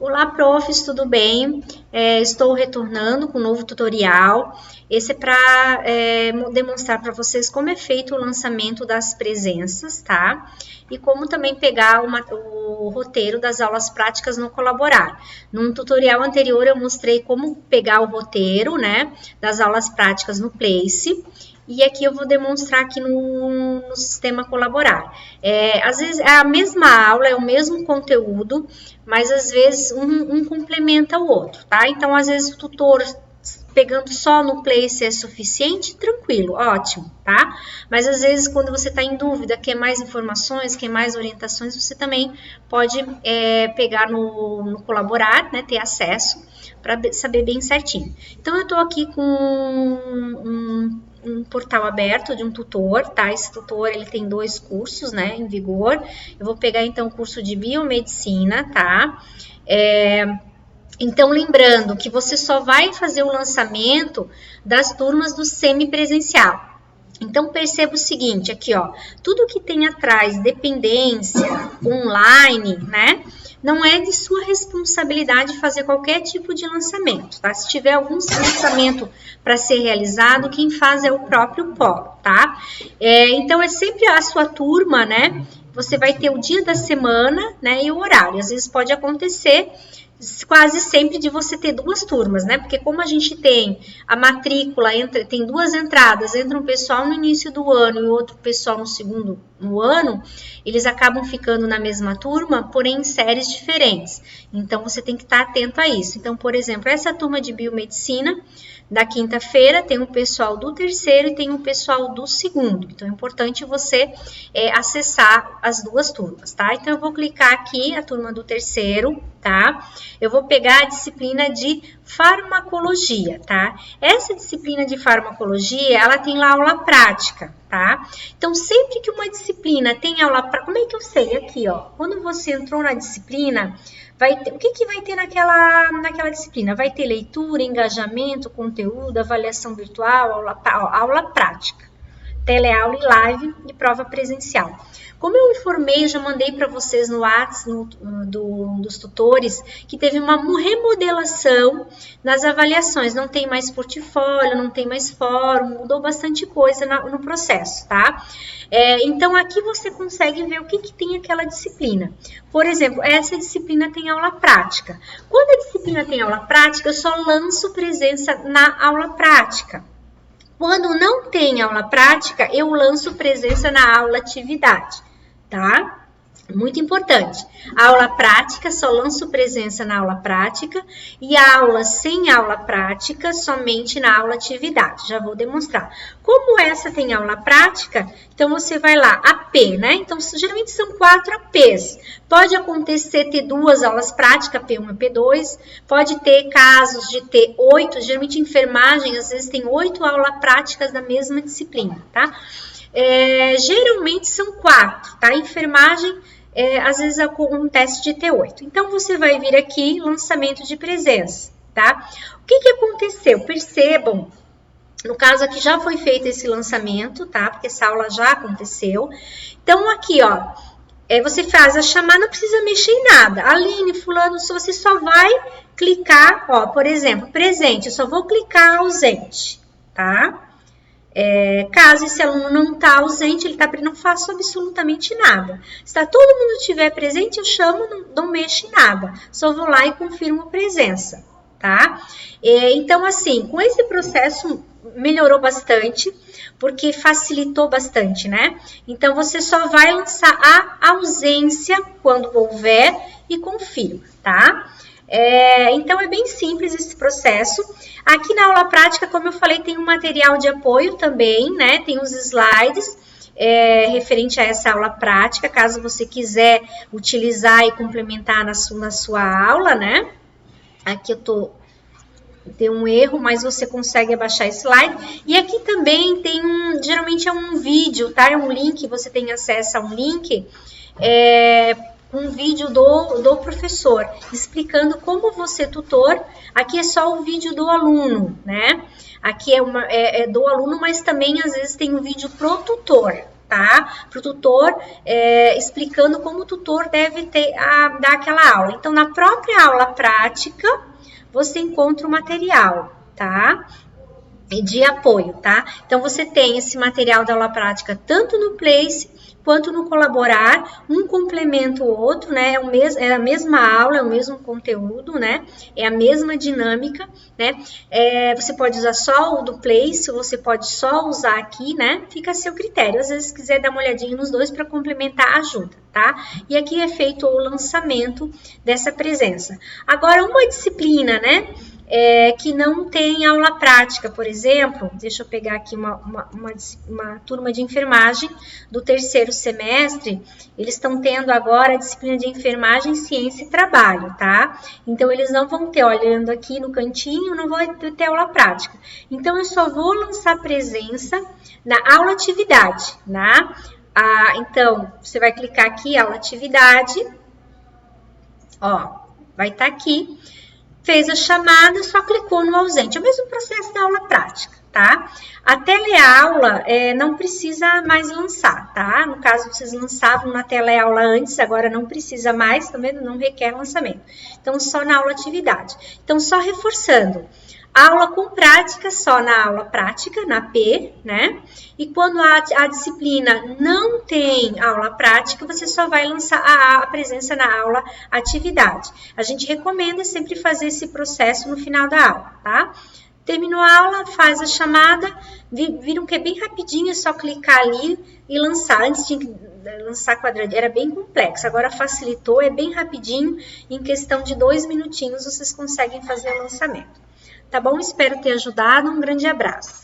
Olá, profs, tudo bem? Estou retornando com um novo tutorial. Esse é para demonstrar para vocês como é feito o lançamento das presenças, tá? E como também pegar o roteiro das aulas práticas no Colaborar. Num tutorial anterior eu mostrei como pegar o roteiro, né, das aulas práticas no Place. E aqui eu vou demonstrar aqui no sistema Colaborar. Às vezes é a mesma aula, é o mesmo conteúdo, mas às vezes um complementa o outro, tá? Então, às vezes o tutor pegando só no Place é suficiente, tranquilo, ótimo, tá? Mas às vezes quando você está em dúvida, quer mais informações, quer mais orientações, você também pode pegar no Colaborar, né, ter acesso para saber bem certinho. Então, eu estou aqui com um portal aberto de um tutor, tá? Esse tutor, ele tem 2 cursos, né, em vigor. Eu vou pegar, então, o curso de biomedicina, tá? Então, lembrando que você só vai fazer o lançamento das turmas do semipresencial. Então, perceba o seguinte, aqui, ó, tudo que tem atrás, dependência, online, né? Não é de sua responsabilidade fazer qualquer tipo de lançamento, tá? Se tiver algum lançamento para ser realizado, quem faz é o próprio polo, tá? Então, é sempre a sua turma, né? Você vai ter o dia da semana, né? E o horário. Às vezes pode acontecer quase sempre de você ter 2 turmas, né? Porque como a gente tem a matrícula, tem 2 entradas, entra um pessoal no início do ano e outro pessoal no segundo ano, eles acabam ficando na mesma turma, porém em séries diferentes. Então, você tem que estar atento a isso. Então, por exemplo, essa turma de biomedicina, da quinta-feira, tem um pessoal do terceiro e tem um pessoal do segundo. Então, é importante você acessar as 2 turmas, tá? Então, eu vou clicar aqui, a turma do terceiro, tá? Eu vou pegar a disciplina de farmacologia, tá? Essa disciplina de farmacologia, ela tem lá aula prática, tá? Então, sempre que uma disciplina tem aula prática, como é que eu sei? Aqui, ó, quando você entrou na disciplina, o que vai ter naquela disciplina? Vai ter leitura, engajamento, conteúdo, avaliação virtual, aula prática, teleaula e live e prova presencial. Como eu informei, eu já mandei para vocês no WhatsApp dos tutores que teve uma remodelação nas avaliações. Não tem mais portfólio, não tem mais fórum, mudou bastante coisa no processo, tá? Então, aqui você consegue ver o que tem aquela disciplina. Por exemplo, essa disciplina tem aula prática. Quando a disciplina tem aula prática, eu só lanço presença na aula prática. Quando não tem aula prática, eu lanço presença na aula atividade, tá? Muito importante. A aula prática, só lanço presença na aula prática e a aula sem aula prática, somente na aula atividade. Já vou demonstrar. Como essa tem aula prática, então você vai lá, AP, né? Então, geralmente são 4 APs. Pode acontecer ter 2 aulas práticas, P1 e P2. Pode ter casos de ter 8, geralmente enfermagem, às vezes tem 8 aulas práticas da mesma disciplina, tá? Geralmente são 4, tá? Enfermagem, às vezes acontece de ter 8. Então, você vai vir aqui, lançamento de presença, tá? O que aconteceu? Percebam, no caso aqui já foi feito esse lançamento, tá? Porque essa aula já aconteceu. Então, aqui, ó, você faz a chamada, não precisa mexer em nada. Aline, fulano, você só vai clicar, ó, por exemplo, presente, eu só vou clicar ausente, tá? Caso esse aluno não está ausente, ele não faço absolutamente nada. Se todo mundo estiver presente, eu chamo, não mexo em nada. Só vou lá e confirmo a presença, tá? Então, assim, com esse processo melhorou bastante, porque facilitou bastante, né? Então, você só vai lançar a ausência quando houver e confirma, tá? Então, é bem simples esse processo. Aqui na aula prática, como eu falei, tem um material de apoio também, né? Tem os slides referente a essa aula prática, caso você quiser utilizar e complementar na sua aula, né? Aqui tem um erro, mas você consegue abaixar esse slide. E aqui também tem geralmente é um vídeo, tá? É um link, você tem acesso a um link, um vídeo do professor, explicando como você, tutor, aqui é só o vídeo do aluno, né? Aqui é do aluno, mas também às vezes tem um vídeo pro tutor, tá? Para o tutor, explicando como o tutor deve dar aquela aula. Então, na própria aula prática, você encontra o material, tá? De apoio, tá? Então, você tem esse material da aula prática tanto no Place quanto no Colaborar, um complementa o outro, né? É a mesma aula, é o mesmo conteúdo, né? É a mesma dinâmica, né? Você pode usar só o do Place, você pode só usar aqui, né? Fica a seu critério. Às vezes, se quiser dar uma olhadinha nos dois para complementar, ajuda, tá? E aqui é feito o lançamento dessa presença. Agora, uma disciplina, né? Que não tem aula prática, por exemplo, deixa eu pegar aqui uma turma de enfermagem do terceiro semestre, eles estão tendo agora a disciplina de enfermagem, ciência e trabalho, tá? Então, eles não vão ter, olhando aqui no cantinho, não vão ter aula prática. Então, eu só vou lançar presença na aula atividade, né? Então, você vai clicar aqui, aula atividade, ó, vai estar aqui. Fez a chamada, só clicou no ausente. É o mesmo processo da aula prática, tá? A teleaula não precisa mais lançar, tá? No caso, vocês lançavam na teleaula antes, agora não precisa mais, também não requer lançamento. Então, só na aula atividade. Então, só reforçando. Aula com prática, só na aula prática, na P, né? E quando a disciplina não tem aula prática, você só vai lançar a presença na aula atividade. A gente recomenda sempre fazer esse processo no final da aula, tá? Terminou a aula, faz a chamada, viram que é bem rapidinho, é só clicar ali e lançar. Antes tinha que lançar quadradinho, era bem complexo, agora facilitou, é bem rapidinho, em questão de 2 minutinhos vocês conseguem fazer o lançamento. Tá bom? Espero ter ajudado. Um grande abraço.